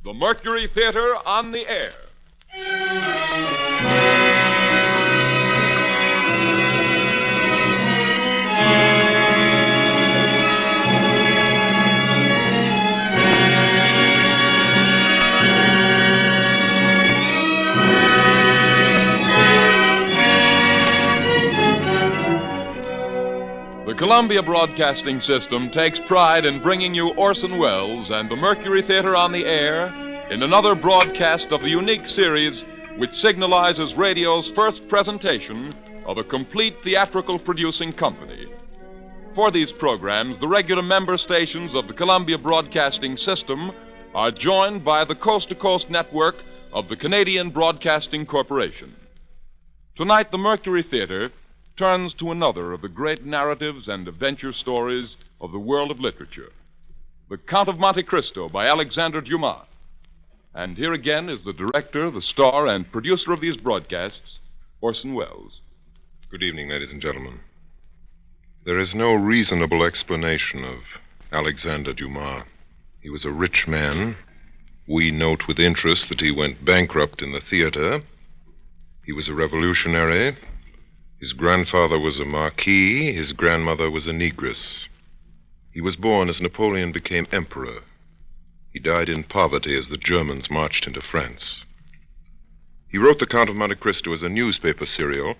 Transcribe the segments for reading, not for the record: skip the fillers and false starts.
the Mercury Theater on the air. The Columbia Broadcasting System takes pride in bringing you Orson Welles and the Mercury Theater on the air in another broadcast of the unique series which signalizes radio's first presentation of a complete theatrical producing company. For these programs, the regular member stations of the Columbia Broadcasting System are joined by the coast-to-coast network of the Canadian Broadcasting Corporation. Tonight, the Mercury Theater turns to another of the great narratives and adventure stories of the world of literature, The Count of Monte Cristo by Alexander Dumas. And here again is the director, the star, and producer of these broadcasts, Orson Welles. Good evening, ladies and gentlemen. There is no reasonable explanation of Alexander Dumas. He was a rich man. We note with interest that he went bankrupt in the theater. He was a revolutionary. His grandfather was a marquis. His grandmother was a negress. He was born as Napoleon became emperor. He died in poverty as the Germans marched into France. He wrote The Count of Monte Cristo as a newspaper serial,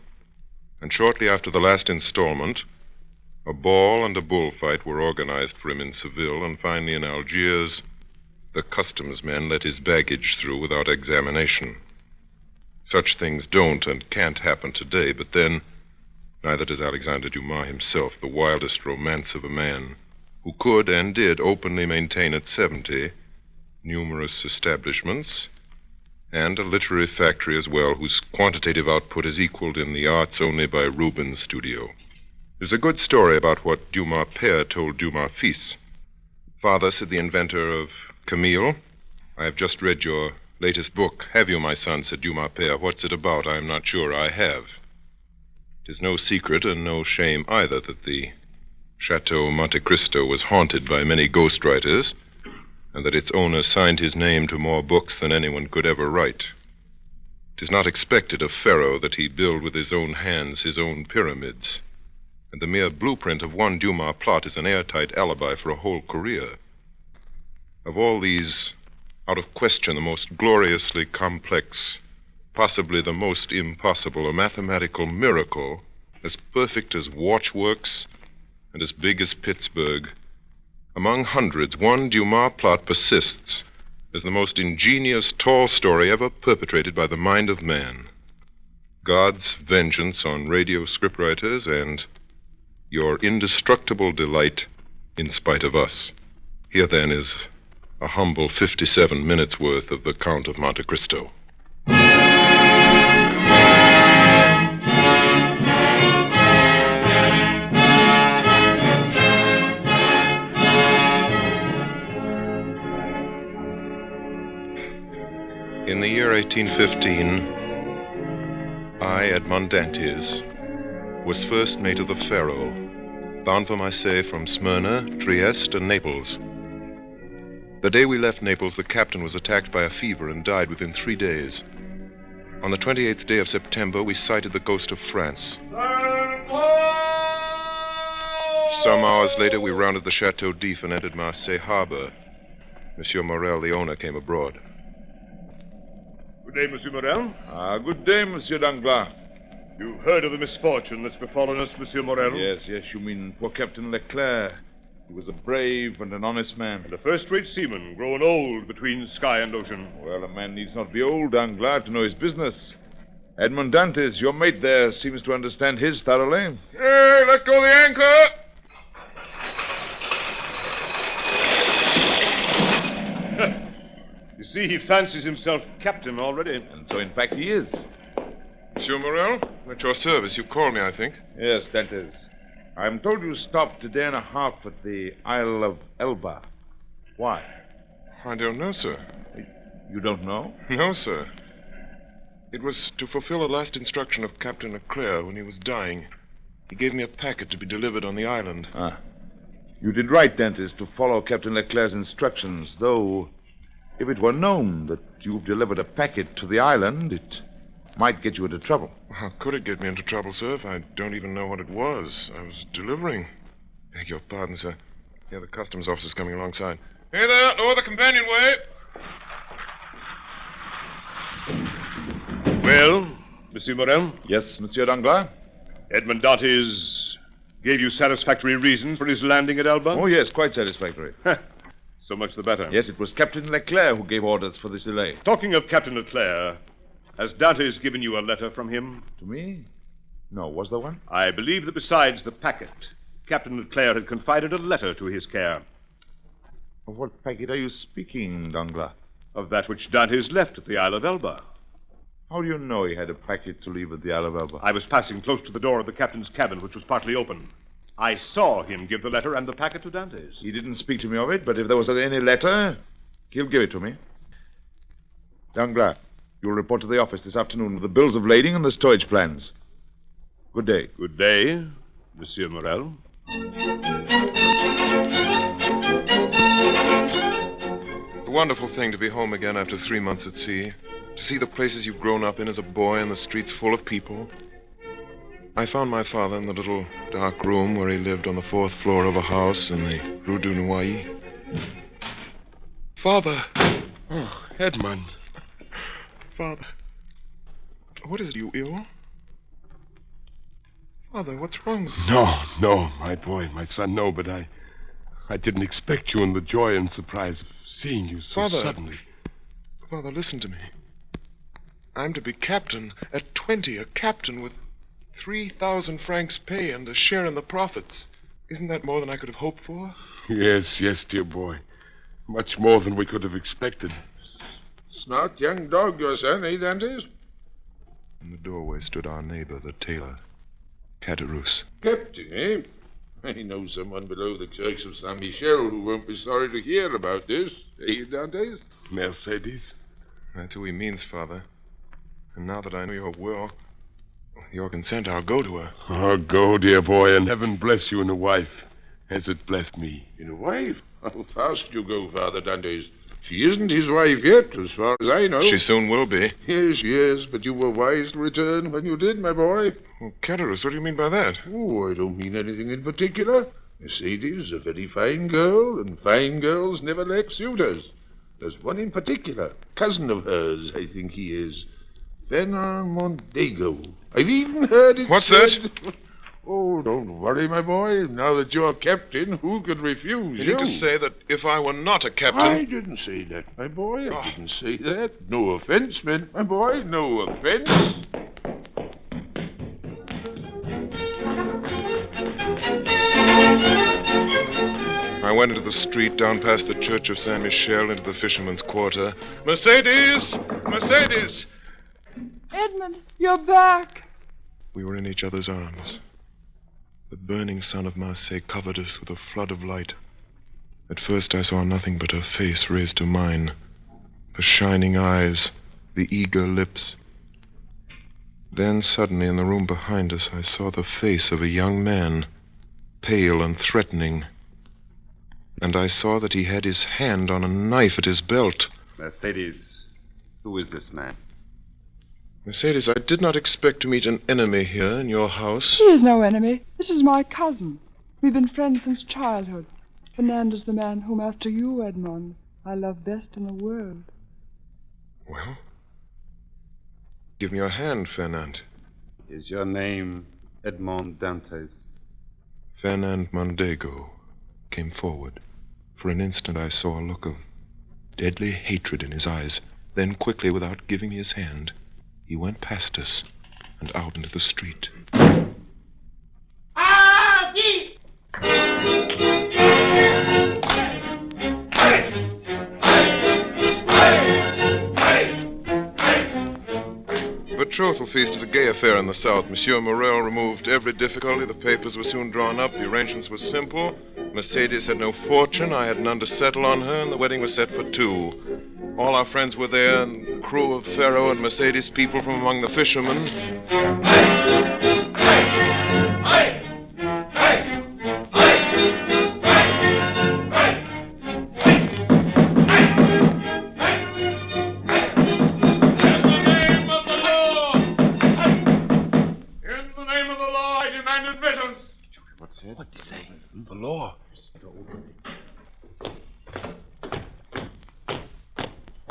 and shortly after the last installment, a ball and a bullfight were organized for him in Seville, and finally in Algiers, the customs men let his baggage through without examination. Such things don't and can't happen today, but then, neither does Alexander Dumas himself, the wildest romance of a man who could and did openly maintain at 70 numerous establishments and a literary factory as well, whose quantitative output is equaled in the arts only by Rubens' studio. There's a good story about what Dumas père told Dumas fils. Father, said the inventor of Camille, I have just read your latest book. Have you, my son, said Dumas père. What's it about? I am not sure I have. It is no secret and no shame either that the Chateau Monte Cristo was haunted by many ghostwriters, and that its owner signed his name to more books than anyone could ever write. It is not expected of Pharaoh that he build with his own hands his own pyramids, and the mere blueprint of one Dumas plot is an airtight alibi for a whole career. Of all these, out of question, the most gloriously complex, possibly the most impossible, a mathematical miracle, as perfect as watchworks and as big as Pittsburgh. Among hundreds, one Dumas plot persists as the most ingenious tall story ever perpetrated by the mind of man. God's vengeance on radio scriptwriters and your indestructible delight in spite of us. Here, then, is a humble 57 minutes worth of The Count of Monte Cristo. In the year 1815, I, at Montes, was first mate of the Pharaoh, bound for Marseille from Smyrna, Trieste, and Naples. The day we left Naples, the captain was attacked by a fever and died within 3 days. On the 28th day of September, we sighted the coast of France. Some hours later, we rounded the Chateau d'If and entered Marseille harbor. Monsieur Morel, the owner, came aboard. Good day, Monsieur Morel. Good day, Monsieur Danglars. You've heard of the misfortune that's befallen us, Monsieur Morel? Yes, you mean poor Captain Leclerc. He was a brave and an honest man. And a first-rate seaman, grown old between sky and ocean. Well, a man needs not be old, Danglars, to know his business. Edmond Dantes, your mate there, seems to understand his thoroughly. Hey, let go the anchor! You see, he fancies himself captain already. And so, in fact, he is. Monsieur Morel, at your service. You called me, I think. Yes, Dantes. I'm told you stopped a day and a half at the Isle of Elba. Why? I don't know, sir. You don't know? No, sir. It was to fulfill a last instruction of Captain Leclerc when he was dying. He gave me a packet to be delivered on the island. You did right, Dantes, to follow Captain Leclerc's instructions, though If it were known that you've delivered a packet to the island, it might get you into trouble. How could it get me into trouble, sir, if I don't even know what it was? I was delivering. Beg your pardon, sir. Yeah, the customs officer's coming alongside. Hey there, lower the companionway. Well, Monsieur Morel? Yes, Monsieur Danglars? Edmond Dantes gave you satisfactory reasons for his landing at Elba? Oh, yes, quite satisfactory. So much the better. Yes, it was Captain Leclerc who gave orders for this delay. Talking of Captain Leclerc, has Dantes given you a letter from him? To me? No, was there one? I believe that besides the packet, Captain Leclerc had confided a letter to his care. Of what packet are you speaking, Danglars? Of that which Dantes left at the Isle of Elba. How do you know he had a packet to leave at the Isle of Elba? I was passing close to the door of the captain's cabin, which was partly open. I saw him give the letter and the packet to Dantes. He didn't speak to me of it, but if there was any letter, he'll give it to me. Danglars, you'll report to the office this afternoon with the bills of lading and the stowage plans. Good day. Good day, Monsieur Morel. It's a wonderful thing to be home again after 3 months at sea. To see the places you've grown up in as a boy and the streets full of people. I found my father in the little dark room where he lived on the 4th floor of a house in the Rue du Noyer. Father! Oh, Edmond. Father. What is it, you ill? Father, what's wrong? No, my boy, my son, no, but I didn't expect you in the joy and surprise of seeing you so Father. suddenly. Father, listen to me. I'm to be captain at 20, a captain with 3,000 francs pay and a share in the profits. Isn't that more than I could have hoped for? Yes, dear boy. Much more than we could have expected. Smart young dog, your son, eh, Dantes? In the doorway stood our neighbor, the tailor, Caderousse. Captain, eh? I know someone below the church of Saint Michel who won't be sorry to hear about this, eh, Dantes? Mercedes? That's who he means, Father. And now that I know your will, with your consent, I'll go to her. Oh, go, dear boy, and heaven bless you in a wife, as it blessed me. In a wife? How fast you go, Father Dantes. She isn't his wife yet, as far as I know. She soon will be. Yes, but you were wise to return when you did, my boy. Well, Caderousse, what do you mean by that? Oh, I don't mean anything in particular. Mercedes is a very fine girl, and fine girls never lack suitors. There's one in particular, cousin of hers, I think he is. Fernand Mondego. I've even heard it What's said... that? Oh, don't worry, my boy. Now that you're captain, who could refuse You you? mean to say that if I were not a captain... I didn't say that, my boy. I didn't say that. No offense meant, my boy. No offense. I went into the street, down past the church of Saint Michel, into the fisherman's quarter. Mercedes! Mercedes! Edmund, you're back. We were in each other's arms. The burning sun of Marseille covered us with a flood of light. At first I saw nothing but her face raised to mine, the shining eyes, the eager lips. Then suddenly in the room behind us I saw the face of a young man, pale and threatening. And I saw that he had his hand on a knife at his belt. Mercedes, who is this man? Mercedes, I did not expect to meet an enemy here in your house. He is no enemy. This is my cousin. We've been friends since childhood. Fernand the man whom, after you, Edmond, I love best in the world. Well, give me your hand, Fernand. Is your name Edmond Dantes? Fernand Mondego came forward. For an instant I saw a look of deadly hatred in his eyes. Then quickly, without giving me his hand, he went past us and out into the street. The betrothal feast is a gay affair in the South. Monsieur Morel removed every difficulty. The papers were soon drawn up. The arrangements were simple. Mercedes had no fortune. I had none to settle on her, and the wedding was set for 2. All our friends were there, and the crew of Pharaoh and Mercedes people from among the fishermen.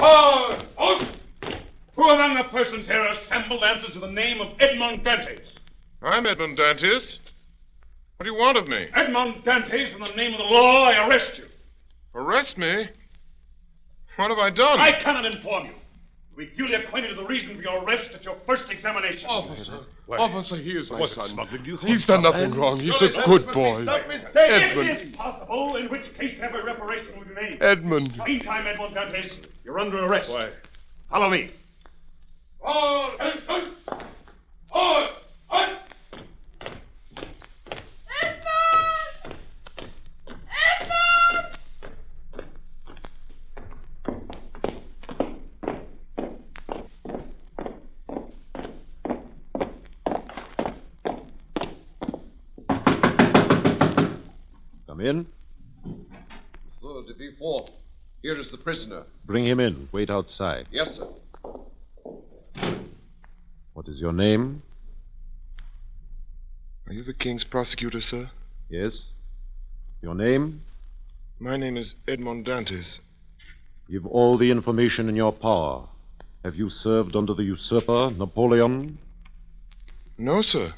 Halt! Halt! Who among the persons here assembled answers to the name of Edmond Dantes? I'm Edmond Dantes. What do you want of me? Edmond Dantes, in the name of the law, I arrest you. Arrest me? What have I done? I cannot inform you. You'll be duly acquainted with the reason for your arrest at your first examination. Officer, he is my son. Do you He's done nothing wrong. He's a good boy. Edmund. It is possible, in which case every reparation will be made. Edmund. Meantime, Edmond Dantes, you're under arrest. Why? Follow me. All! All! Come in. Sir, to be four. Here is the prisoner. Bring him in. Wait outside. Yes, sir. What is your name? Are you the king's prosecutor, sir? Yes. Your name? My name is Edmond Dantes. Give all the information in your power. Have you served under the usurper, Napoleon? No, sir.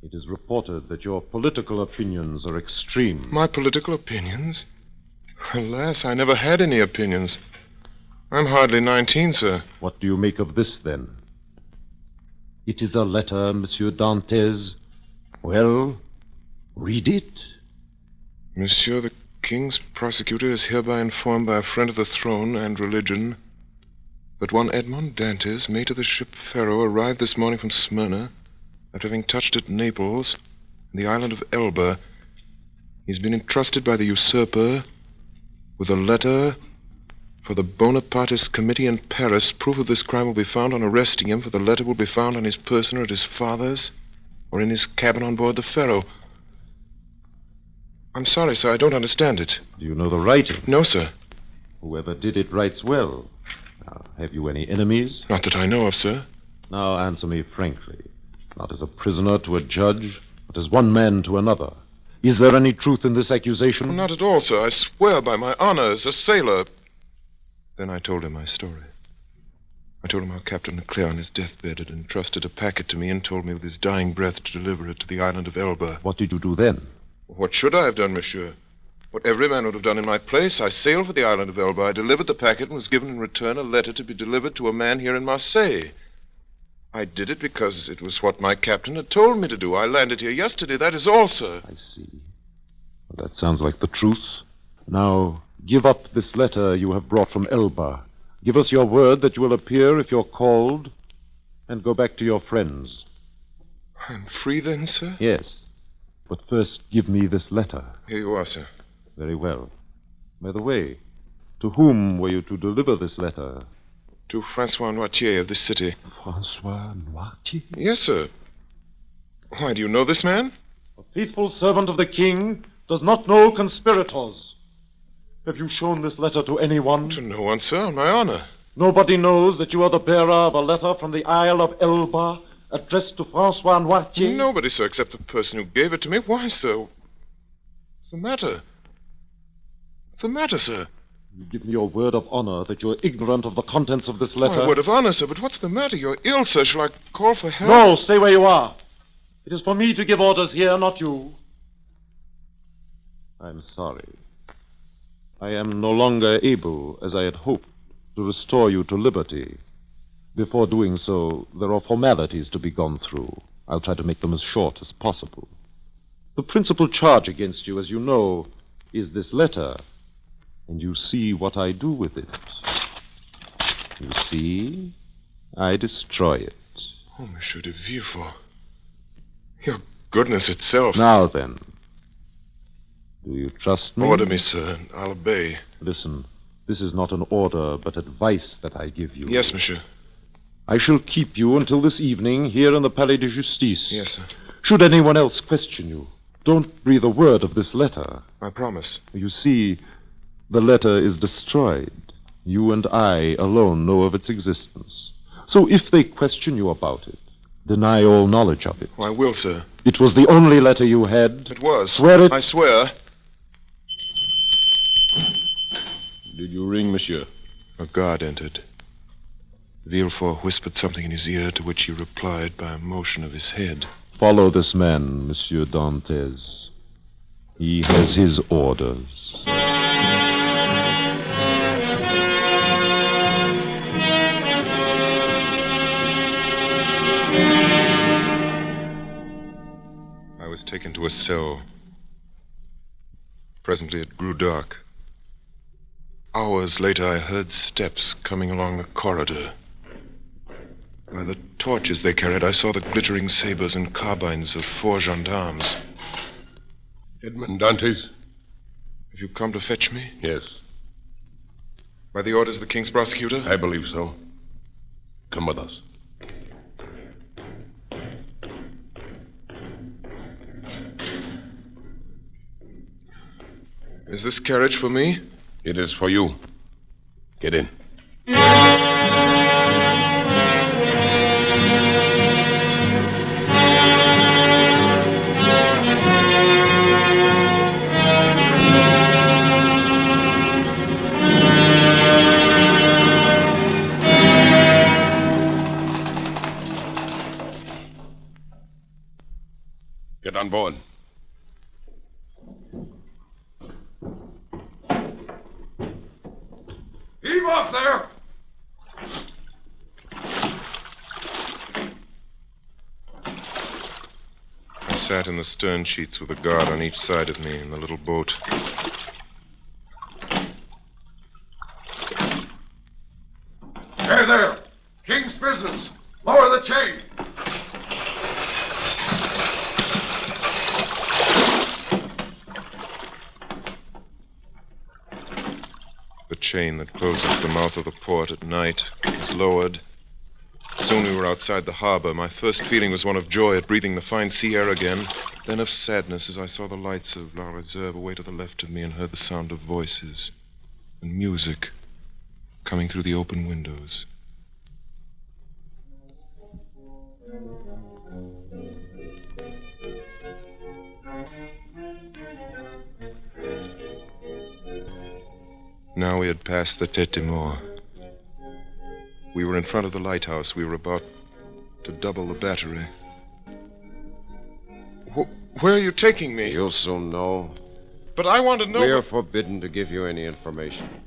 It is reported that your political opinions are extreme. My political opinions? Alas, I never had any opinions. I'm hardly 19, sir. What do you make of this, then? It is a letter, Monsieur Dantes. Well, read it. Monsieur, the king's prosecutor is hereby informed by a friend of the throne and religion that one Edmond Dantes, mate of the ship Pharaoh, arrived this morning from Smyrna after having touched at Naples, in the island of Elba. He's been entrusted by the usurper with a letter for the Bonapartist committee in Paris. Proof of this crime will be found on arresting him, for the letter will be found on his person or at his father's, or in his cabin on board the Pharaoh. I'm sorry, sir, I don't understand it. Do you know the writing? No, sir. Whoever did it writes well. Now, have you any enemies? Not that I know of, sir. Now, answer me frankly. Not as a prisoner to a judge, but as one man to another. Is there any truth in this accusation? Well, not at all, sir. I swear by my honor as a sailor. Then I told him my story. I told him how Captain Leclerc on his deathbed had entrusted a packet to me and told me with his dying breath to deliver it to the island of Elba. What did you do then? What should I have done, monsieur? What every man would have done in my place. I sailed for the island of Elba. I delivered the packet and was given in return a letter to be delivered to a man here in Marseille. I did it because it was what my captain had told me to do. I landed here yesterday. That is all, sir. I see. Well, that sounds like the truth. Now, give up this letter you have brought from Elba. Give us your word that you will appear if you're called, and go back to your friends. I'm free then, sir? Yes. But first, give me this letter. Here you are, sir. Very well. By the way, to whom were you to deliver this letter? To Francois Noirtier of this city. Francois Noirtier? Yes, sir. Why, do you know this man? A faithful servant of the king does not know conspirators. Have you shown this letter to anyone? To no one, sir, on my honor. Nobody knows that you are the bearer of a letter from the Isle of Elba addressed to Francois Noirtier? Nobody, sir, except the person who gave it to me. Why, sir? What's the matter? What's the matter, sir? You give me your word of honor that you're ignorant of the contents of this letter? My word of honor, sir, but what's the matter? You're ill, sir. Shall I call for help? No, stay where you are. It is for me to give orders here, not you. I'm sorry. I am no longer able, as I had hoped, to restore you to liberty. Before doing so, there are formalities to be gone through. I'll try to make them as short as possible. The principal charge against you, as you know, is this letter. And you see what I do with it. You see, I destroy it. Oh, Monsieur de Villefort. Your goodness itself. Now then, do you trust me? Order me, sir, and I'll obey. Listen, this is not an order, but advice that I give you. Yes, monsieur. I shall keep you until this evening here in the Palais de Justice. Yes, sir. Should anyone else question you, don't breathe a word of this letter. I promise. You see, the letter is destroyed. You and I alone know of its existence. So if they question you about it, deny all knowledge of it. Oh, I will, sir. It was the only letter you had. It was. Swear it. I swear. Did you ring, monsieur? A guard entered. Villefort whispered something in his ear, to which he replied by a motion of his head. Follow this man, Monsieur Dantes. He has his orders. I was taken to a cell. Presently it grew dark. Hours later, I heard steps coming along the corridor. By the torches they carried, I saw the glittering sabers and carbines of 4 gendarmes. Edmond Dantes? Have you come to fetch me? Yes. By the orders of the king's prosecutor? I believe so. Come with us. Is this carriage for me? It is for you. Get in. Get on board. Heave off there! I sat in the stern sheets with a guard on each side of me in the little boat. Hey there! King's business! Lower the chain! The chain that closes the mouth of the port at night was lowered. Soon we were outside the harbor. My first feeling was one of joy at breathing the fine sea air again, then of sadness as I saw the lights of La Reserve away to the left of me and heard the sound of voices and music coming through the open windows. Now we had passed the Tête de Mort. We were in front of the lighthouse. We were about to double the battery. Where are you taking me? You'll soon know. But I want to know... We are forbidden to give you any information.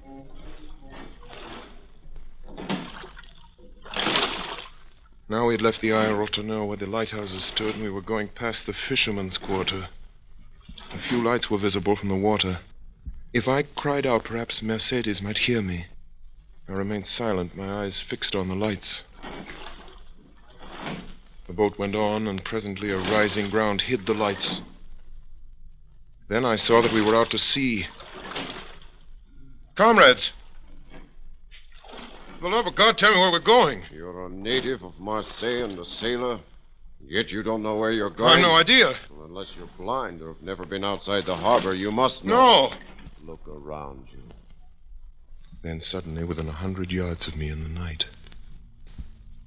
Now we had left the Aérodrome where the lighthouses stood, and we were going past the fisherman's quarter. A few lights were visible from the water. If I cried out, perhaps Mercedes might hear me. I remained silent, my eyes fixed on the lights. The boat went on, and presently a rising ground hid the lights. Then I saw that we were out to sea. Comrades! For the love of God, tell me where we're going. You're a native of Marseille and a sailor, yet you don't know where you're going? I have no idea. Well, unless you're blind or have never been outside the harbor, you must know. No! Look around you. Then suddenly, within 100 yards of me in the night,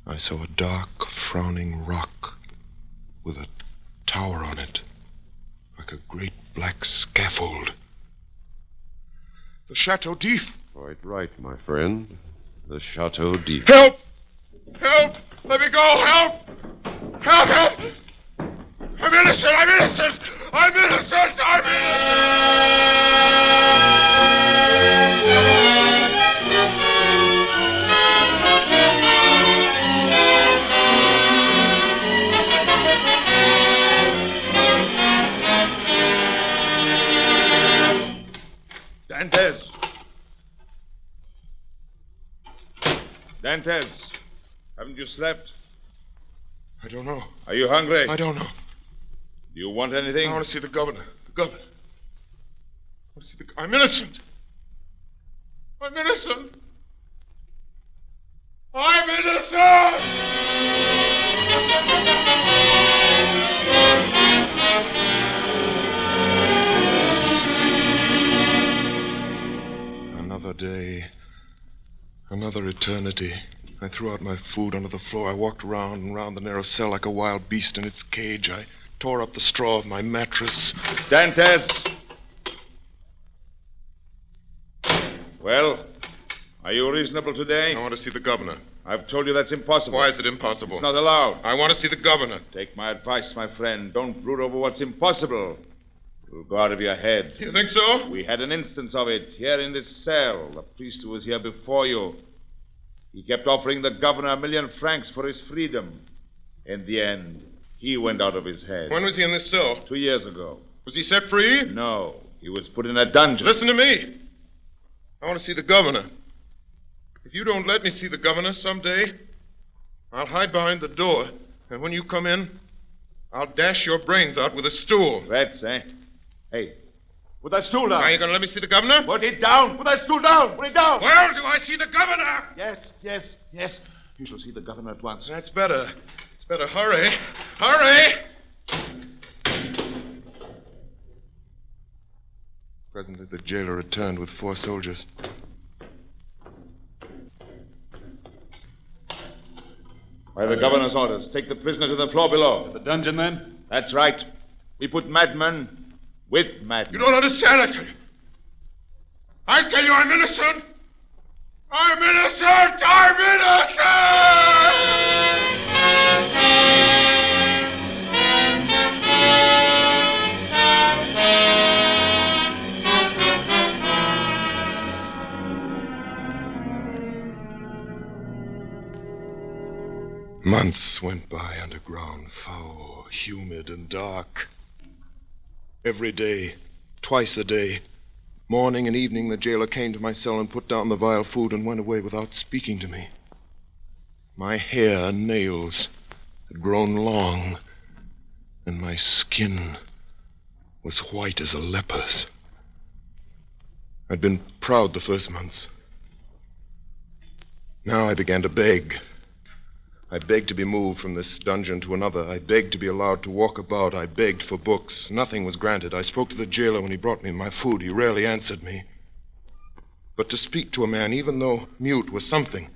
I saw a dark, frowning rock with a tower on it, like a great black scaffold. The Chateau d'If. Quite right, my friend. The Chateau d'If. Help! Help! Let me go! Help! Help! Help! I'm innocent! I'm innocent! I'm innocent! I'm innocent! Dantes! Dantes, haven't you slept? I don't know. Are you hungry? I don't know. Do you want anything? I want to see the governor. The governor. I want to see the... I'm innocent. I'm innocent. I'm innocent! Another day. Another eternity. I threw out my food onto the floor. I walked round and round the narrow cell like a wild beast in its cage. I tore up the straw of my mattress. Dantes! Well, Are you reasonable today? I want to see the governor. I've told you that's impossible. Why is it impossible? It's not allowed. I want to see the governor. Take my advice, my friend. Don't brood over what's impossible. You'll go out of your head. You think so? We had an instance of it here in this cell. The priest who was here before you. He kept offering the governor 1,000,000 francs for his freedom. In the end, he went out of his head. When was he in this cell? 2 years ago. Was he set free? No. He was put in a dungeon. Listen to me. I want to see the governor. If you don't let me see the governor someday, I'll hide behind the door. And when you come in, I'll dash your brains out with a stool. Threats, eh? Hey, put that stool down. Are you going to let me see the governor? Put it down. Put that stool down. Put it down. Well, do I see the governor? Yes. You shall see the governor at once. That's better. It's better. Hurry. Hurry! Presently, the jailer returned with 4 soldiers. By the governor's orders, take the prisoner to the floor below. The dungeon, then? That's right. We put madmen with madmen. You don't understand it. I tell you I'm innocent. I'm innocent! I'm innocent! Months went by underground, foul, humid, and dark. Every day, twice a day, morning and evening, the jailer came to my cell and put down the vile food and went away without speaking to me. My hair and nails had grown long, and my skin was white as a leper's. I'd been proud the first months. Now I began to beg. I begged to be moved from this dungeon to another. I begged to be allowed to walk about. I begged for books. Nothing was granted. I spoke to the jailer when he brought me my food. He rarely answered me. But to speak to a man, even though mute, was something.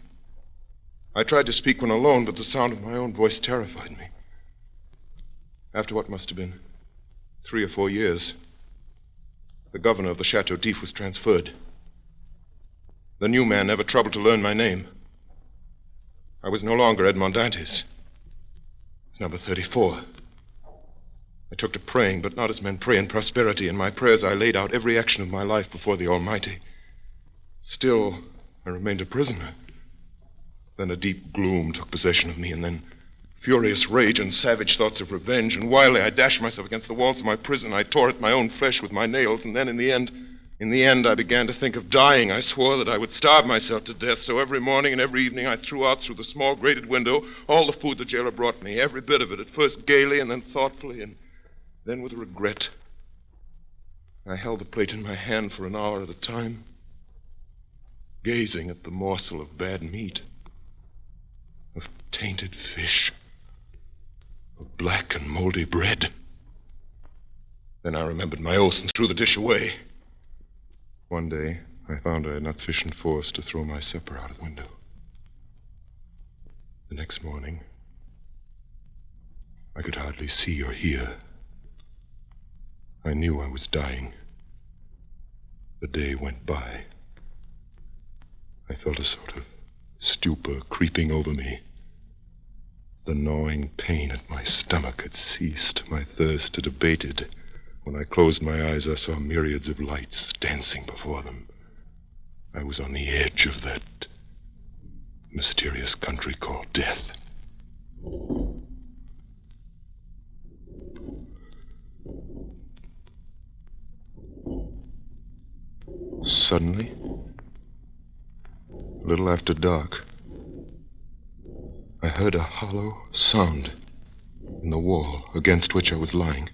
I tried to speak when alone, but the sound of my own voice terrified me. After what must have been 3 or 4 years, the governor of the Chateau d'If was transferred. The new man never troubled to learn my name. I was no longer Edmond Dantes. It's number 34. I took to praying, but not as men pray in prosperity. In my prayers, I laid out every action of my life before the Almighty. Still, I remained a prisoner. Then a deep gloom took possession of me, and then furious rage and savage thoughts of revenge. And wildly, I dashed myself against the walls of my prison. I tore at my own flesh with my nails, and then in the end, I began to think of dying. I swore that I would starve myself to death, so every morning and every evening I threw out through the small grated window all the food the jailer brought me, every bit of it, at first gaily and then thoughtfully, and then with regret. I held the plate in my hand for an hour at a time, gazing at the morsel of bad meat, of tainted fish, of black and moldy bread. Then I remembered my oath and threw the dish away. One day, I found I had not sufficient force to throw my supper out of the window. The next morning, I could hardly see or hear. I knew I was dying. The day went by. I felt a sort of stupor creeping over me. The gnawing pain at my stomach had ceased. My thirst had abated. When I closed my eyes, I saw myriads of lights dancing before them. I was on the edge of that mysterious country called death. Suddenly, a little after dark, I heard a hollow sound in the wall against which I was lying.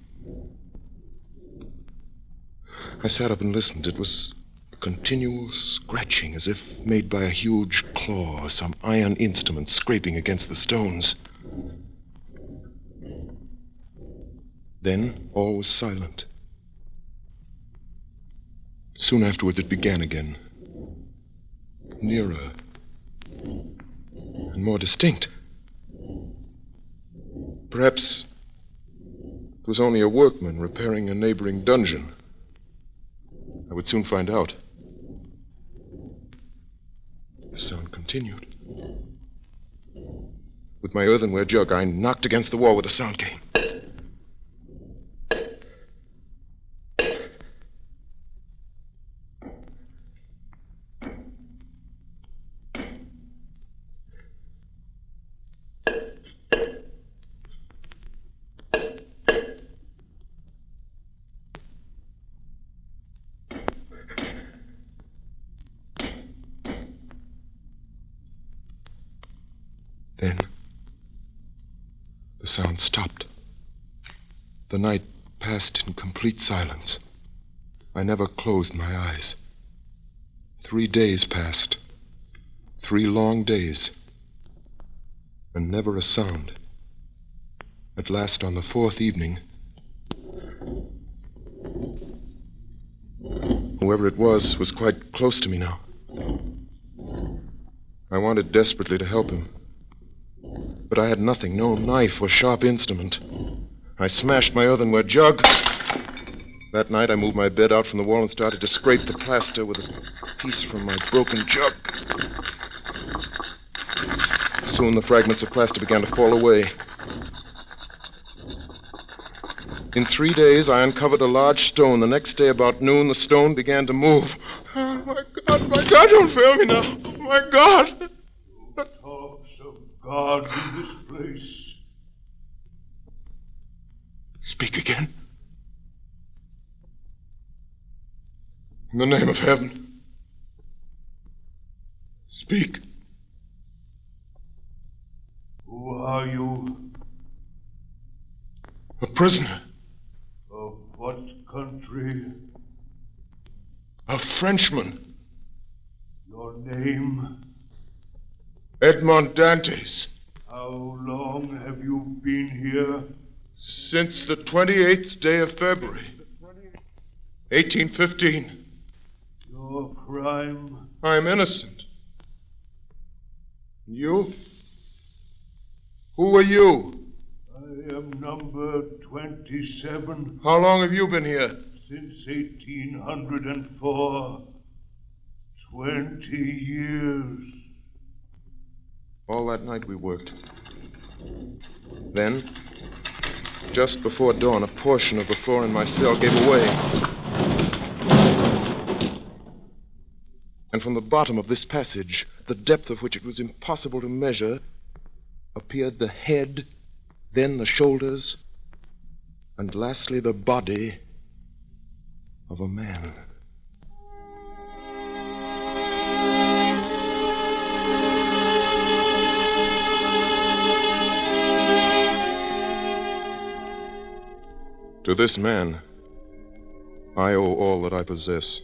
I sat up and listened. It was a continual scratching, as if made by a huge claw or some iron instrument scraping against the stones. Then all was silent. Soon afterwards it began again. Nearer and more distinct. Perhaps it was only a workman repairing a neighboring dungeon. I would soon find out. continued. With my earthenware jug, I knocked against the wall where the sound came. Then, the sound stopped. The night passed in complete silence. I never closed my eyes. 3 days passed. 3 long days. And never a sound. At last, on the 4th evening, whoever it was quite close to me now. I wanted desperately to help him. But I had nothing, no knife or sharp instrument. I smashed my earthenware jug. That night I moved my bed out from the wall and started to scrape the plaster with a piece from my broken jug. Soon the fragments of plaster began to fall away. In 3 days I uncovered a large stone. The next day about noon the stone began to move. Oh, my God, don't fail me now. My God. God in this place. Speak again. In the name of heaven. Speak. Who are you? A prisoner. Of what country? A Frenchman. Your name? Edmond Dantes. How long have you been here? Since the 28th day of February, 1815. Your crime? I'm innocent. You? Who are you? I am number 27. How long have you been here? Since 1804. 20 years. All that night we worked. Then, just before dawn, a portion of the floor in my cell gave away. And from the bottom of this passage, the depth of which it was impossible to measure, appeared the head, then the shoulders, and lastly the body of a man. To this man, I owe all that I possess,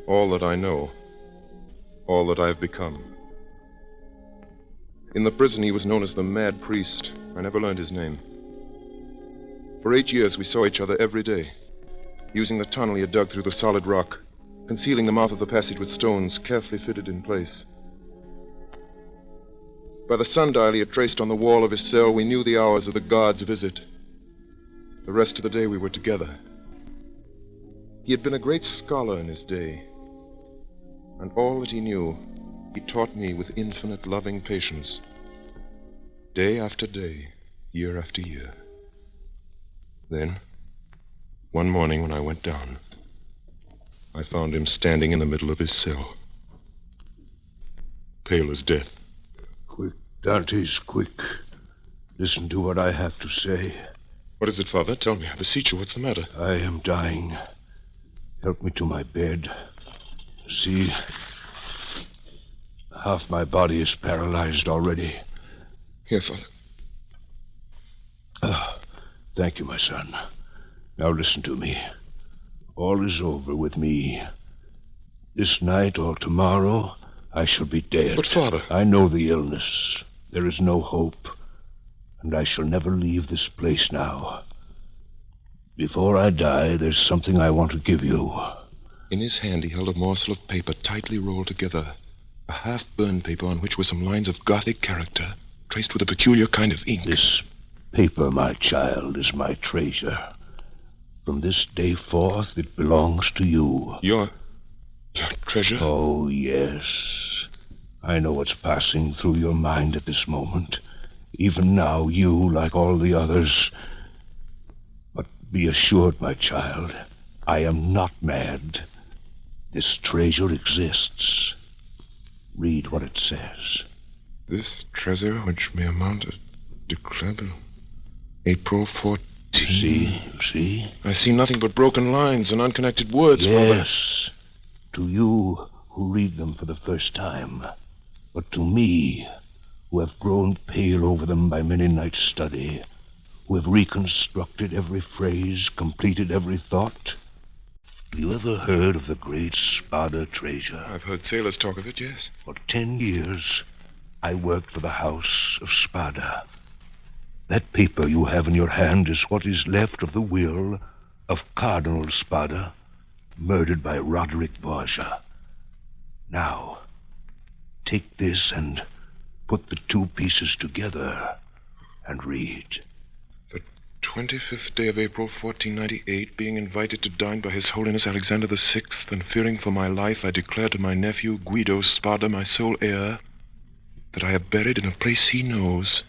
all that I know, all that I've become. In the prison, he was known as the Mad Priest. I never learned his name. For 8 years, we saw each other every day, using the tunnel he had dug through the solid rock, concealing the mouth of the passage with stones carefully fitted in place. By the sundial he had traced on the wall of his cell, we knew the hours of the guard's visit. The rest of the day we were together. He had been a great scholar in his day, and all that he knew, he taught me with infinite loving patience, day after day, year after year. Then, one morning when I went down, I found him standing in the middle of his cell, pale as death. Quick, Dantes, quick. Listen to what I have to say. What is it, Father? Tell me, I beseech you, what's the matter? I am dying. Help me to my bed. See, half my body is paralyzed already. Here, Father. Thank you, my son. Now listen to me. All is over with me. This night or tomorrow, I shall be dead. But, Father... I know the illness. There is no hope. And I shall never leave this place now. Before I die, there's something I want to give you. In his hand, he held a morsel of paper tightly rolled together. A half-burned paper on which were some lines of Gothic character, traced with a peculiar kind of ink. This paper, my child, is my treasure. From this day forth, it belongs to you. Your treasure? Oh, yes. I know what's passing through your mind at this moment. Even now, you, like all the others... But be assured, my child, I am not mad. This treasure exists. Read what it says. This treasure, which may amount to declared April 14. You see? I see nothing but broken lines and unconnected words, Father. Yes, to you who read them for the first time. But to me, who have grown pale over them by many nights' study, who have reconstructed every phrase, completed every thought. Have you ever heard of the great Spada treasure? I've heard sailors talk of it, yes. For 10 years, I worked for the House of Spada. That paper you have in your hand is what is left of the will of Cardinal Spada, murdered by Roderick Borgia. Now, take this and put the two pieces together and read. 25th day of April, 1498, being invited to dine by His Holiness Alexander VI, and fearing for my life, I declare to my nephew, Guido Spada, my sole heir, that I have buried in a place he knows,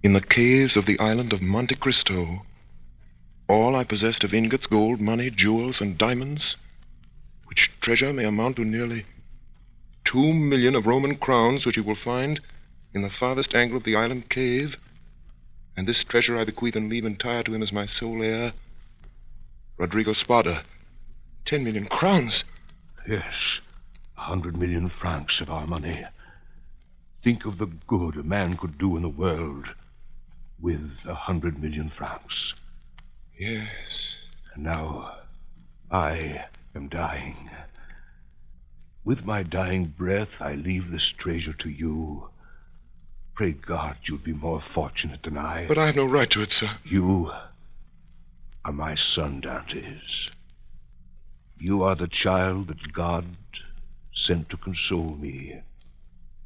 in the caves of the island of Monte Cristo, all I possessed of ingots, gold, money, jewels, and diamonds, which treasure may amount to nearly 2 million of Roman crowns, which you will find in the farthest angle of the island cave. And this treasure I bequeath and leave entire to him as my sole heir, Rodrigo Spada. 10 million crowns. Yes, 100 million francs of our money. Think of the good a man could do in the world with 100 million francs. Yes. And now I am dying. With my dying breath, I leave this treasure to you. Pray God you'll be more fortunate than I. But I have no right to it, sir. You are my son, Dantes. You are the child that God sent to console me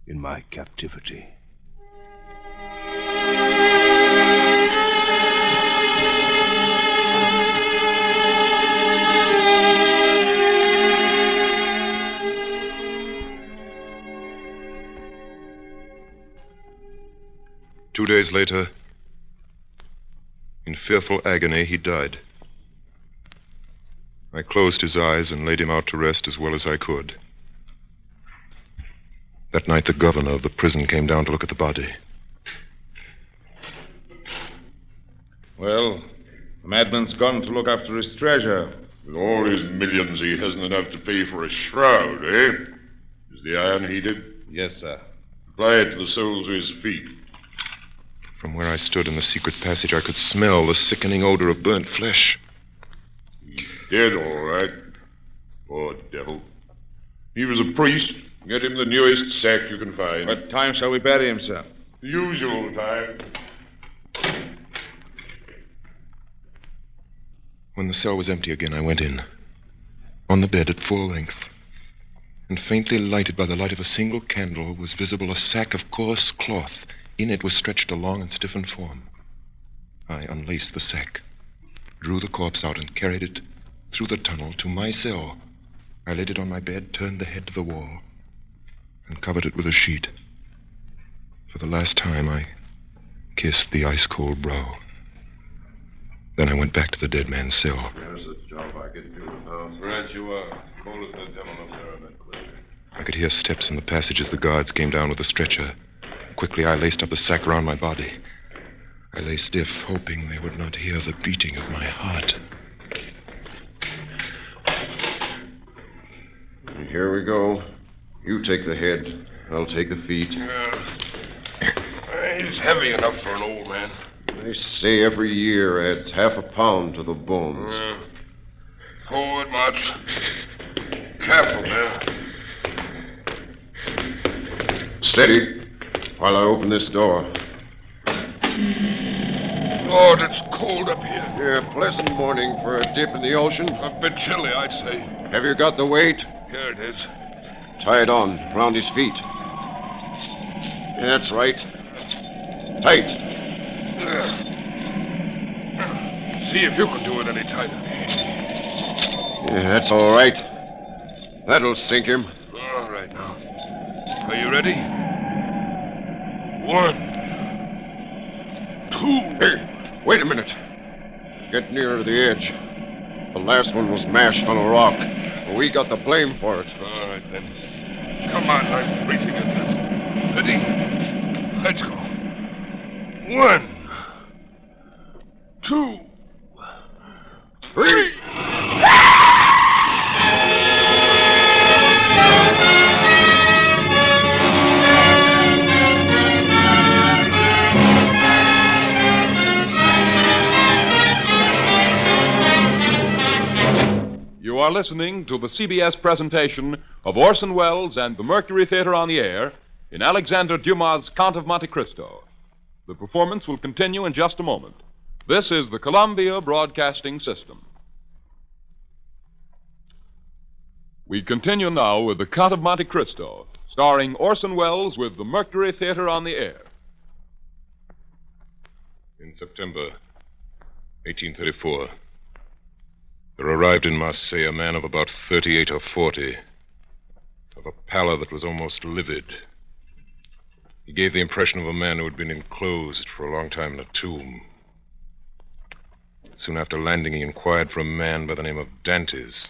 in my captivity. Two days later, in fearful agony, he died. I closed his eyes and laid him out to rest as well as I could. That night, the governor of the prison came down to look at the body. Well, the madman's gone to look after his treasure. With all his millions, he hasn't enough to pay for a shroud, eh? Is the iron heated? Yes, sir. Apply it to the soles of his feet. From where I stood in the secret passage, I could smell the sickening odor of burnt flesh. He's dead, all right. Poor devil. He was a priest. Get him the newest sack you can find. What time shall we bury him, sir? The usual time. When the cell was empty again, I went in. On the bed at full length, and faintly lighted by the light of a single candle, was visible a sack of coarse cloth. In it was stretched a long and stiffened form. I unlaced the sack, drew the corpse out, and carried it through the tunnel to my cell. I laid it on my bed, turned the head to the wall, and covered it with a sheet. For the last time, I kissed the ice-cold brow. Then I went back to the dead man's cell. There's a job I can do now. Right you are. Cold as the devil up there in that clear. I could hear steps in the passage as the guards came down with the stretcher. Quickly, I laced up the sack around my body. I lay stiff, hoping they would not hear the beating of my heart. Here we go. You take the head. I'll take the feet. He's heavy enough for an old man. They say every year adds half a pound to the bones. Forward, march. Careful there. Steady, while I open this door. Lord, it's cold up here. Yeah, pleasant morning for a dip in the ocean. A bit chilly, I'd say. Have you got the weight? Here it is. Tie it on, round his feet. That's right. Tight. See if you can do it any tighter. Yeah, that's all right. That'll sink him. All right now. Are you ready? 1, 2. Hey, wait a minute. Get nearer to the edge. The last one was mashed on a rock. We got the blame for it. All right, then. Come on, I'm racing at this. Ready? Let's go. 1, 2, 3. You are listening to the CBS presentation of Orson Welles and the Mercury Theater on the Air in Alexander Dumas' Count of Monte Cristo. The performance will continue in just a moment. This is the Columbia Broadcasting System. We continue now with the Count of Monte Cristo, starring Orson Welles with the Mercury Theater on the Air. In September 1834, there arrived in Marseille a man of about 38 or 40, of a pallor that was almost livid. He gave the impression of a man who had been enclosed for a long time in a tomb. Soon after landing, he inquired for a man by the name of Dantes.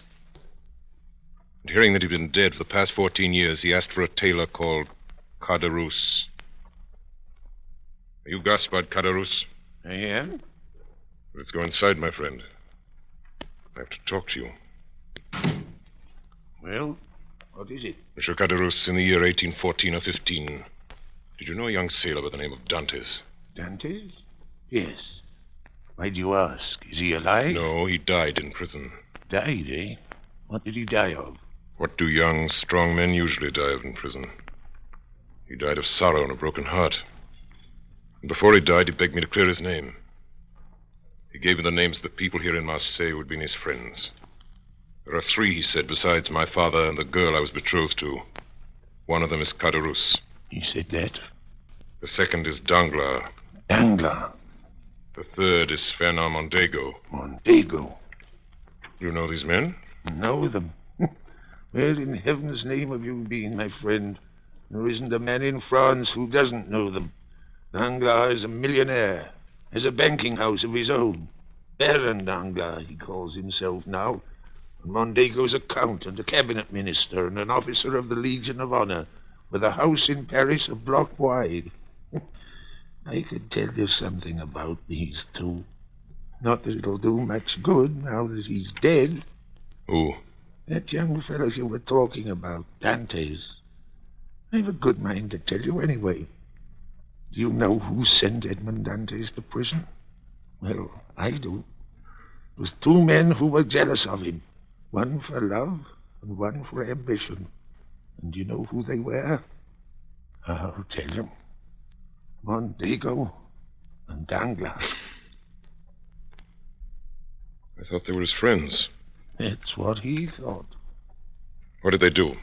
And hearing that he'd been dead for the past 14 years, he asked for a tailor called Caderousse. Are you Gaspard Caderousse? I am. Let's go inside, my friend. I have to talk to you. Well, what is it? Monsieur Caderousse, in the year 1814 or 15, did you know a young sailor by the name of Dantes? Dantes? Yes. Why do you ask? Is he alive? No, he died in prison. Died, eh? What did he die of? What do young, strong men usually die of in prison? He died of sorrow and a broken heart. And before he died, he begged me to clear his name. He gave me the names of the people here in Marseille who had been his friends. There are 3, he said, besides my father and the girl I was betrothed to. One of them is Caderousse. He said that? The second is Danglars. Danglars? The third is Fernand Mondego. Mondego? You know these men? Know them? Where in heaven's name have you been, my friend? There isn't a man in France who doesn't know them. Danglars is a millionaire. Has a banking house of his own. Baron Danglars, he calls himself now. And Mondego's a count and a cabinet minister and an officer of the Legion of Honor, with a house in Paris a block wide. I could tell you something about these 2. Not that it'll do much good now that he's dead. Who? That young fellow you were talking about, Dantes. I've a good mind to tell you anyway. Do you know who sent Edmond Dantes to prison? Well, I do. It was 2 men who were jealous of him. One for love and one for ambition. And do you know who they were? I'll tell you. Mondego and Danglars. I thought they were his friends. That's what he thought. What did they do?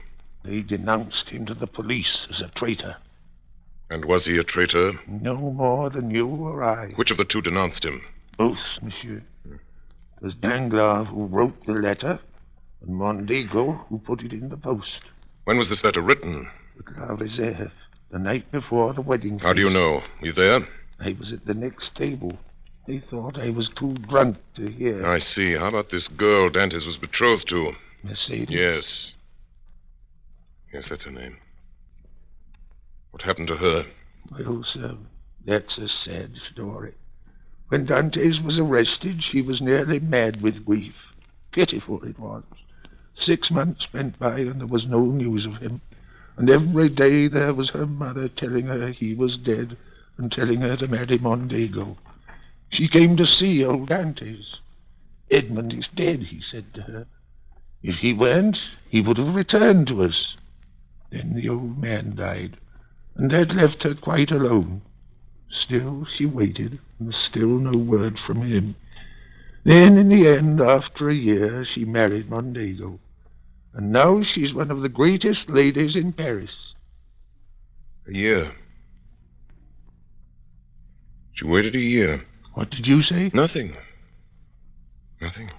They denounced him to the police as a traitor. And was he a traitor? No more than you or I. Which of the 2 denounced him? Both, monsieur. It was Danglars who wrote the letter, and Mondego who put it in the post. When was this letter written? At La Réserve, the night before the wedding. How do you know? Were you there? I was at the next table. They thought I was too drunk to hear. I see. How about this girl Dantes was betrothed to? Mercedes? Yes. Yes, that's her name. What happened to her? Well, sir, that's a sad story. When Dantes was arrested, she was nearly mad with grief. Pitiful it was. 6 months went by and there was no news of him. And every day there was her mother telling her he was dead and telling her to marry Mondego. She came to see old Dantes. Edmond is dead, he said to her. If he weren't, he would have returned to us. Then the old man died, and that left her quite alone. Still she waited, and still no word from him. Then, in the end, after a year, she married Mondego. And now she's one of the greatest ladies in Paris. A year? She waited a year. What did you say? Nothing. Nothing.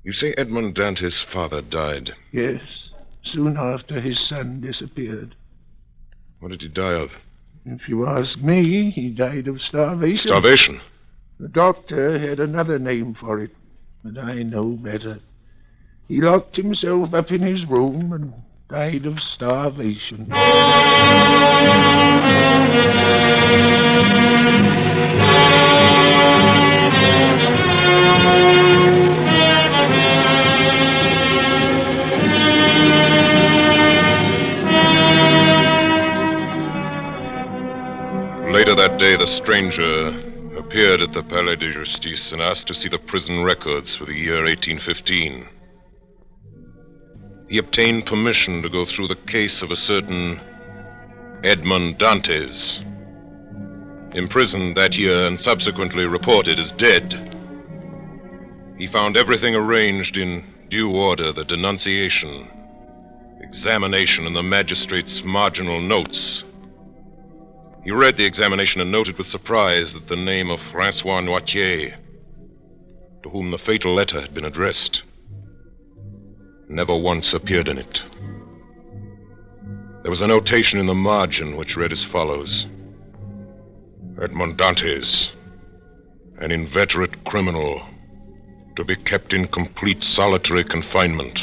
You say Edmond Dantes' father died. Yes. soon after his son disappeared. What did he die of? If you ask me, he died of starvation. Starvation? The doctor had another name for it, but I know better. He locked himself up in his room and died of starvation. Later that day, the stranger appeared at the Palais de Justice and asked to see the prison records for the year 1815. He obtained permission to go through the case of a certain Edmond Dantes, imprisoned that year and subsequently reported as dead. He found everything arranged in due order: the denunciation, examination, and the magistrate's marginal notes. He read the examination and noted with surprise that the name of Francois Noirtier, to whom the fatal letter had been addressed, never once appeared in it. There was a notation in the margin which read as follows: Edmond Dantes, an inveterate criminal, to be kept in complete solitary confinement,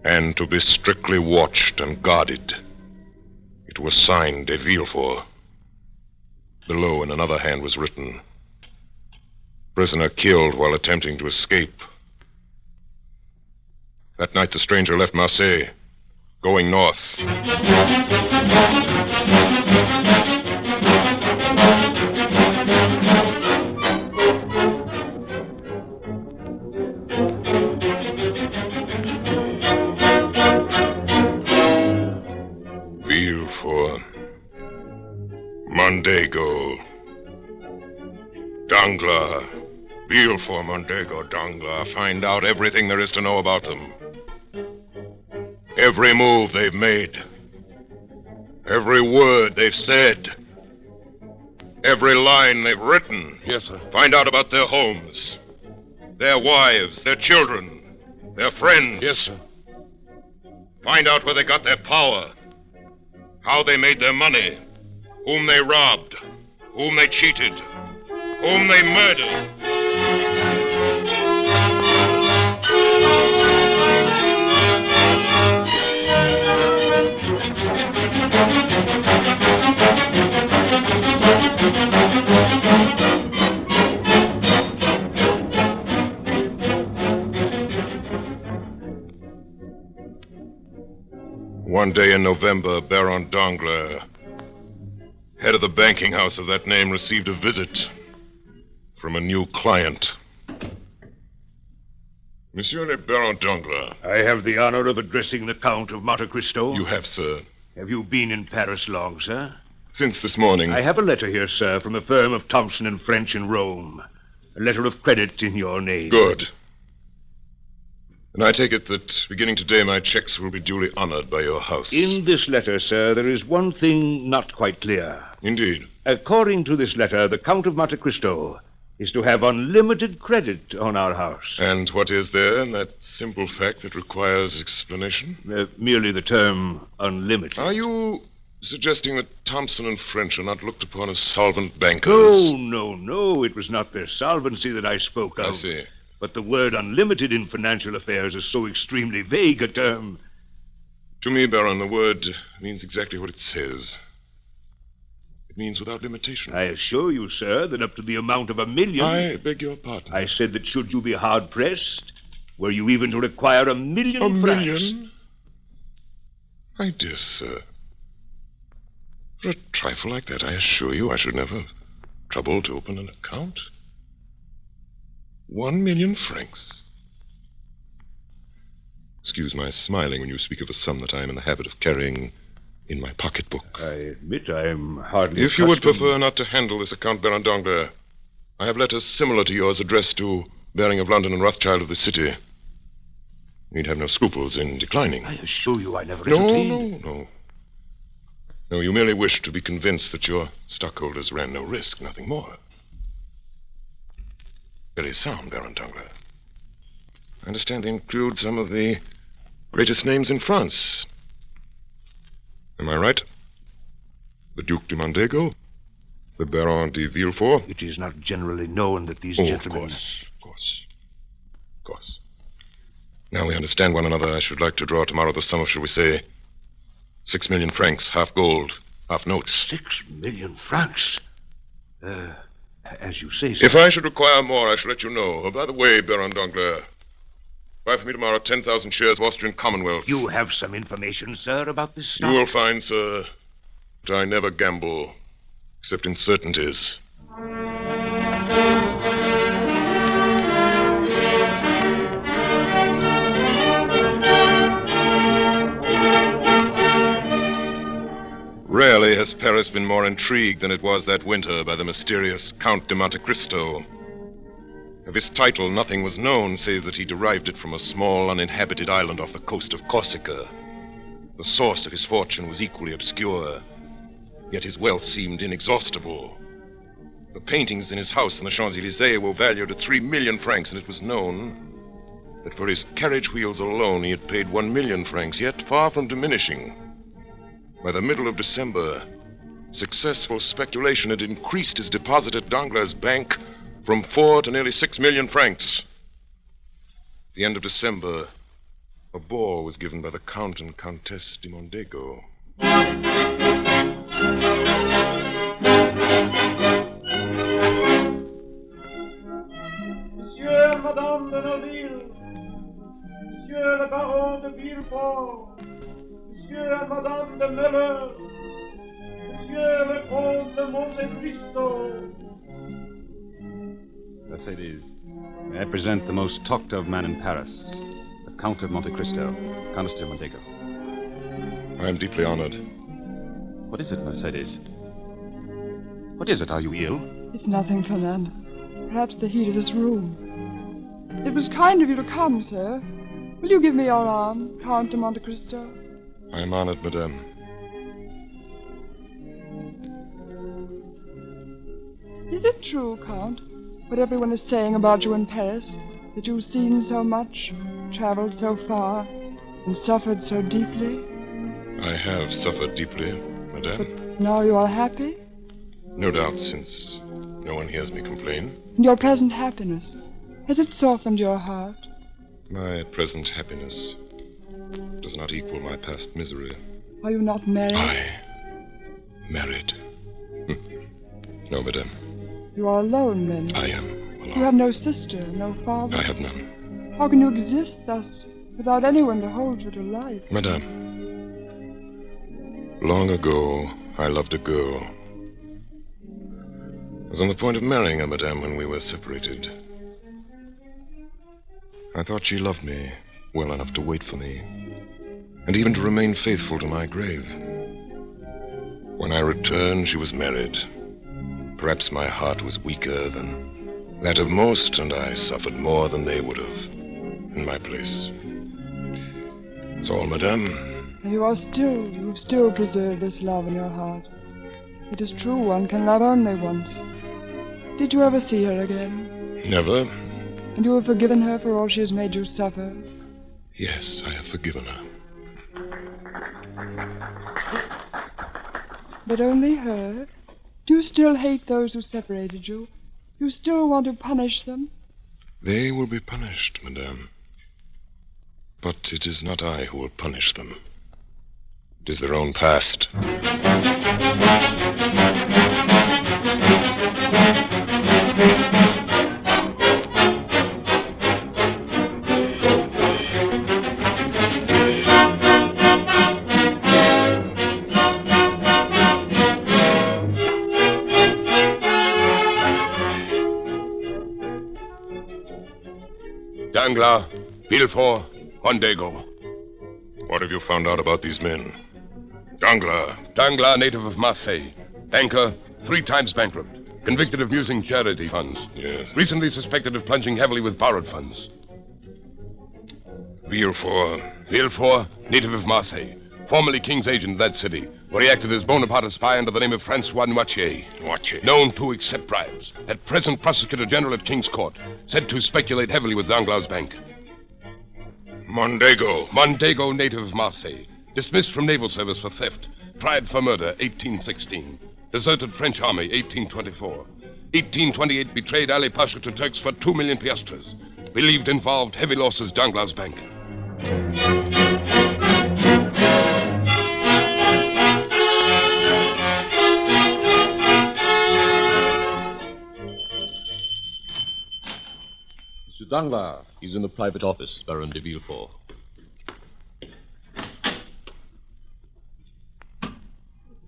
and to be strictly watched and guarded. It was signed de Villefort. Below, in another hand, was written, prisoner killed while attempting to escape. That night, the stranger left Marseille, going north. Villefort, Mondego, Danglars, Villefort, Mondego, Danglars. Find out everything there is to know about them. Every move they've made. Every word they've said. Every line they've written. Yes, sir. Find out about their homes, their wives, their children, their friends. Yes, sir. Find out where they got their power, how they made their money, whom they robbed, whom they cheated, whom they murdered. One day in November, Baron Danglars, head of the banking house of that name, received a visit from a new client. Monsieur le Baron Danglars. I have the honor of addressing the Count of Monte Cristo. You have, sir. Have you been in Paris long, sir? Since this morning. I have a letter here, sir, from the firm of Thompson and French in Rome. A letter of credit in your name. Good. And I take it that beginning today my checks will be duly honored by your house. In this letter, sir, there is one thing not quite clear. Indeed. According to this letter, the Count of Monte Cristo is to have unlimited credit on our house. And what is there in that simple fact that requires explanation? Merely the term unlimited. Are you suggesting that Thompson and French are not looked upon as solvent bankers? No. It was not their solvency that I spoke of. I see. But the word unlimited in financial affairs is so extremely vague a term. To me, Baron, the word means exactly what it says. It means without limitation. I assure you, sir, that up to the amount of $1 million... I beg your pardon. I said that should you be hard-pressed, were you even to require $1 million $1 francs... million? My dear sir, for a trifle like that, I assure you I should never trouble to open an account. 1 million francs. Excuse my smiling when you speak of a sum that I am in the habit of carrying in my pocketbook. I admit I am hardly If you would prefer not to handle this account, Baron Danglars, I have letters similar to yours addressed to Baring of London and Rothschild of the city. You'd have no scruples in declining. I assure you I never entertained... No. No, you merely wished to be convinced that your stockholders ran no risk, nothing more. Very sound, Baron Danglars. I understand they include some of the greatest names in France. Am I right? The Duc de Mondego? The Baron de Villefort? It is not generally known that these gentlemen... Of course. Now we understand one another. I should like to draw tomorrow the sum of, shall we say, 6 million francs, half gold, half notes. 6 million francs? As you say, sir. If I should require more, I shall let you know. Oh, by the way, Baron Danglars, buy for me tomorrow 10,000 shares of Austrian Commonwealth. You have some information, sir, about this stock? You will find, sir, that I never gamble, except in certainties. Rarely has Paris been more intrigued than it was that winter by the mysterious Count de Monte Cristo. Of his title, nothing was known, save that he derived it from a small, uninhabited island off the coast of Corsica. The source of his fortune was equally obscure, yet his wealth seemed inexhaustible. The paintings in his house in the Champs-Élysées were valued at 3 million francs, and it was known that for his carriage wheels alone he had paid 1 million francs, yet far from diminishing. By the middle of December, successful speculation had increased his deposit at Danglars' bank from 4 to nearly 6 million francs. At the end of December, a ball was given by the Count and Countess de Mondego. Monsieur et Madame de Neuville, Monsieur le Baron de Villefort, Monsieur et Madame de Meller, Monsieur le Comte de Monte Cristo. Mercedes, may I present the most talked-of man in Paris, the Count of Monte Cristo, Countess de Mondego. I am deeply honored. What is it, Mercedes? What is it? Are you ill? It's nothing, Fernand. Perhaps the heat of this room. It was kind of you to come, sir. Will you give me your arm, Count de Monte Cristo? I am honored, madame. Is it true, Count, what everyone is saying about you in Paris? That you've seen so much, traveled so far, and suffered so deeply? I have suffered deeply, madame. But now you are happy? No doubt, since no one hears me complain. And your present happiness, has it softened your heart? My present happiness does not equal my past misery. Are you not married? I married? No, madame. You are alone, then? I am alone. You have no sister, no father? I have none. How can you exist thus, without anyone to hold you to life? Madame, long ago, I loved a girl. I was on the point of marrying her, madame, when we were separated. I thought she loved me well enough to wait for me, and even to remain faithful to my grave. When I returned, she was married. Perhaps my heart was weaker than that of most, and I suffered more than they would have in my place. That's all, madame. You've still preserved this love in your heart. It is true, one can love only once. Did you ever see her again? Never. And you have forgiven her for all she has made you suffer? Yes, I have forgiven her. But only her? Do you still hate those who separated you? You still want to punish them? They will be punished, madame. But it is not I who will punish them. It is their own past. Danglars, Villefort, Mondego. What have you found out about these men? Danglars. Danglars, native of Marseille. Banker, 3 times bankrupt. Convicted of using charity funds. Yes. Recently suspected of plunging heavily with borrowed funds. Villefort, native of Marseille. Formerly king's agent in that city, where he acted as Bonaparte's spy under the name of Francois Noirtier. Known to accept bribes. At present prosecutor general at King's Court. Said to speculate heavily with Danglars' bank. Mondego. Mondego, native of Marseille. Dismissed from naval service for theft. Tried for murder, 1816. Deserted French army, 1824. 1828, betrayed Ali Pasha to Turks for 2 million piastres. Believed involved heavy losses Danglars Bank. Monsieur Danglars. He's in the private office, Baron de Villefort.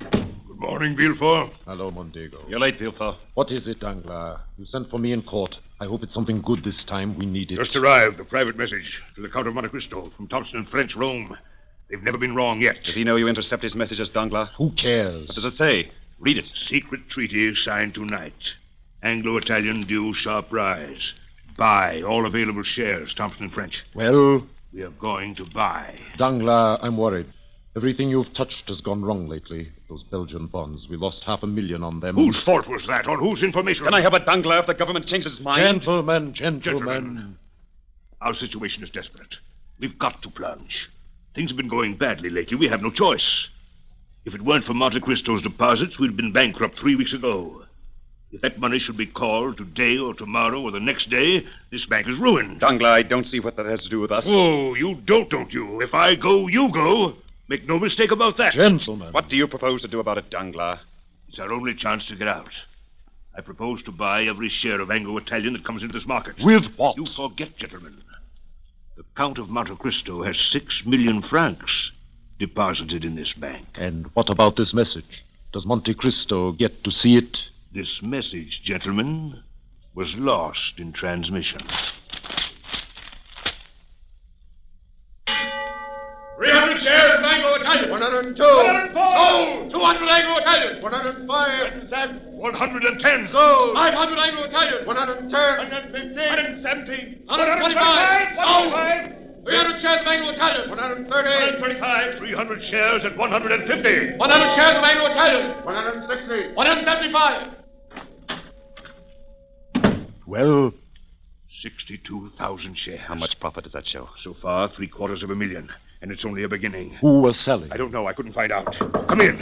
Good morning, Villefort. Hello, Mondego. You're late, Villefort. What is it, Danglars? You sent for me in court. I hope it's something good this time. We need it. Just arrived, a private message to the Count of Monte Cristo from Thompson and French, Rome. They've never been wrong yet. Did he know you intercept his messages, Danglars? Who cares? What does it say? Read it. Secret treaty signed tonight. Anglo-Italian due sharp rise. Buy all available shares, Thompson and French. Well? We are going to buy. Danglars, I'm worried. Everything you've touched has gone wrong lately. Those Belgian bonds, we lost $500,000 on them. Whose fault was that? On whose information? Can I have a Danglars if the government changes its mind? Gentlemen. Our situation is desperate. We've got to plunge. Things have been going badly lately. We have no choice. If it weren't for Monte Cristo's deposits, we'd have been bankrupt 3 weeks ago. If that money should be called today or tomorrow or the next day, this bank is ruined. Danglars, I don't see what that has to do with us. Oh, you don't you? If I go, you go. Make no mistake about that. Gentlemen. What do you propose to do about it, Danglars? It's our only chance to get out. I propose to buy every share of Anglo-Italian that comes into this market. With what? You forget, gentlemen. The Count of Monte Cristo has 6 million francs deposited in this bank. And what about this message? Does Monte Cristo get to see it? This message, gentlemen, was lost in transmission. 300 shares of Anglo-Italian. 102. 104. Gold. 200 Anglo-Italian. 105. 110. Gold. 500 Anglo-Italian. 110. 115. 117. 125. Gold. 300 shares of Anglo-Italian. 130. 125. 300 shares at 150. 100 shares of Anglo-Italian. 160. 175. Well? 62,000 shares. How much profit does that show? So far, $750,000. And it's only a beginning. Who was selling? I don't know. I couldn't find out. Come in.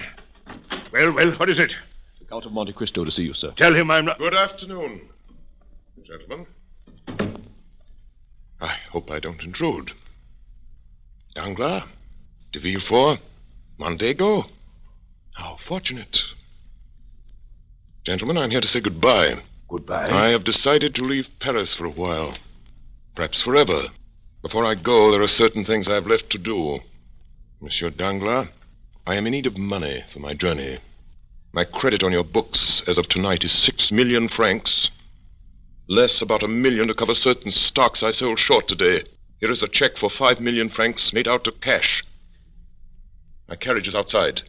Well, what is it? The Count of Monte Cristo to see you, sir. Tell him I'm not... Good afternoon, gentlemen. I hope I don't intrude. Danglars, de Villefort, Mondego. How fortunate. Gentlemen, I'm here to say goodbye. Goodbye? I have decided to leave Paris for a while. Perhaps forever. Before I go, there are certain things I have left to do. Monsieur Danglars, I am in need of money for my journey. My credit on your books as of tonight is 6 million francs. Less about 1 million to cover certain stocks I sold short today. Here is a check for 5 million francs made out to cash. My carriage is outside.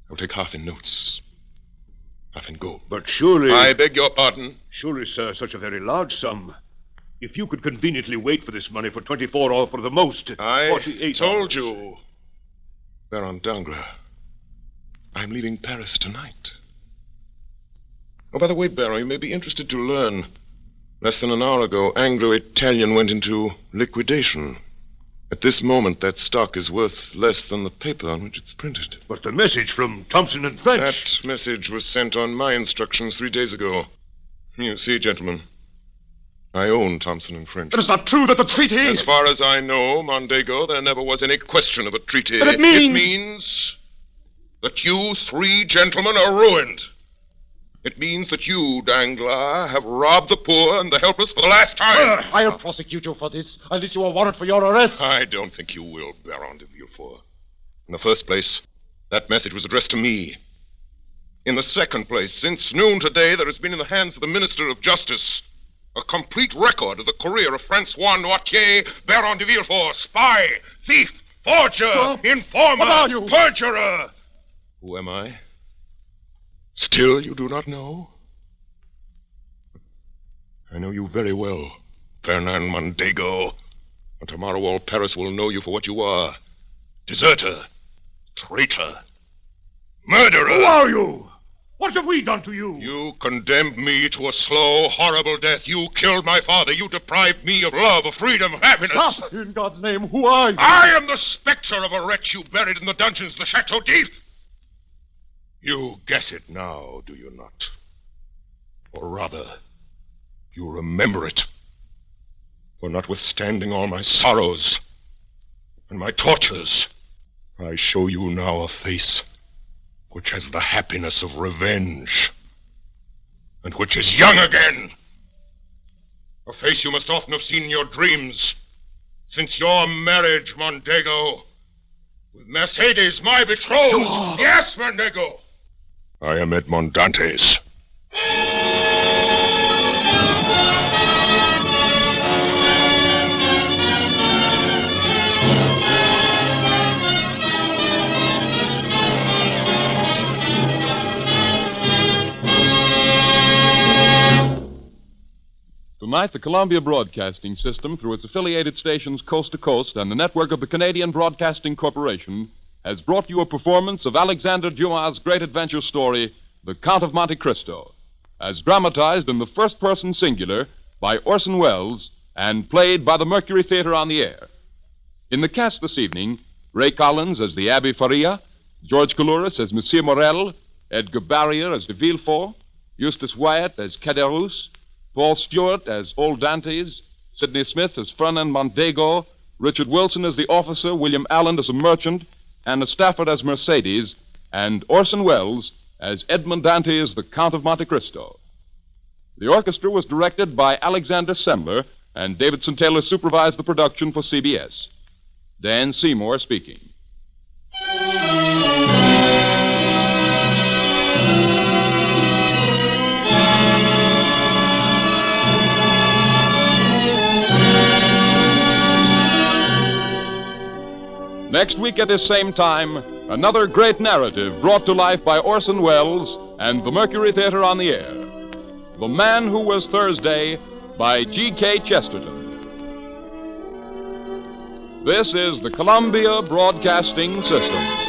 I'll take half in notes, half in gold. But surely... I beg your pardon? Surely, sir, such a very large sum. If you could conveniently wait for this money for 24 or for the most, 48 I told you, Baron Danglars, I'm leaving Paris tonight. Oh, by the way, Baron, you may be interested to learn. Less than an hour ago, Anglo-Italian went into liquidation. At this moment, that stock is worth less than the paper on which it's printed. But the message from Thompson and French... That message was sent on my instructions 3 days ago. You see, gentlemen, I own Thompson and French. It is not true that the treaty... As far as I know, Mondego, there never was any question of a treaty. But it means... It means that you 3 gentlemen are ruined. It means that you, Danglars, have robbed the poor and the helpless for the last time. I'll prosecute you for this. I'll issue a warrant for your arrest. I don't think you will, Baron de Villefort. In the first place, that message was addressed to me. In the second place, since noon today, there has been in the hands of the Minister of Justice a complete record of the career of Francois Noirtier, Baron de Villefort, spy, thief, forger, informer, what are you? Perjurer. Who am I? Still you do not know? I know you very well, Fernand Mondego. And tomorrow all Paris will know you for what you are. Deserter, traitor, murderer. Who are you? What have we done to you? You condemned me to a slow, horrible death. You killed my father. You deprived me of love, of freedom, of happiness. Stop! In God's name, who are you? I am the specter of a wretch you buried in the dungeons of the Chateau d'If. You guess it now, do you not? Or rather, you remember it. For notwithstanding all my sorrows and my tortures, I show you now a face which has the happiness of revenge, and which is young again. A face you must often have seen in your dreams since your marriage, Mondego, with Mercedes, my betrothed. Yes, Mondego. I am Edmond Dantes. Tonight, the Columbia Broadcasting System, through its affiliated stations coast to coast and the network of the Canadian Broadcasting Corporation, has brought you a performance of Alexander Dumas' great adventure story, The Count of Monte Cristo, as dramatized in the first-person singular by Orson Welles and played by the Mercury Theater on the Air. In the cast this evening, Ray Collins as the Abbé Faria, George Coulouris as Monsieur Morel, Edgar Barrier as de Villefort, Eustace Wyatt as Caderousse, Paul Stewart as Old Dantes, Sidney Smith as Fernand Mondego, Richard Wilson as the officer, William Allen as a merchant, Anna Stafford as Mercedes, and Orson Welles as Edmond Dantes, the Count of Monte Cristo. The orchestra was directed by Alexander Semler, and Davidson Taylor supervised the production for CBS. Dan Seymour speaking. Next week at this same time, another great narrative brought to life by Orson Welles and the Mercury Theater on the Air. The Man Who Was Thursday by G.K. Chesterton. This is the Columbia Broadcasting System.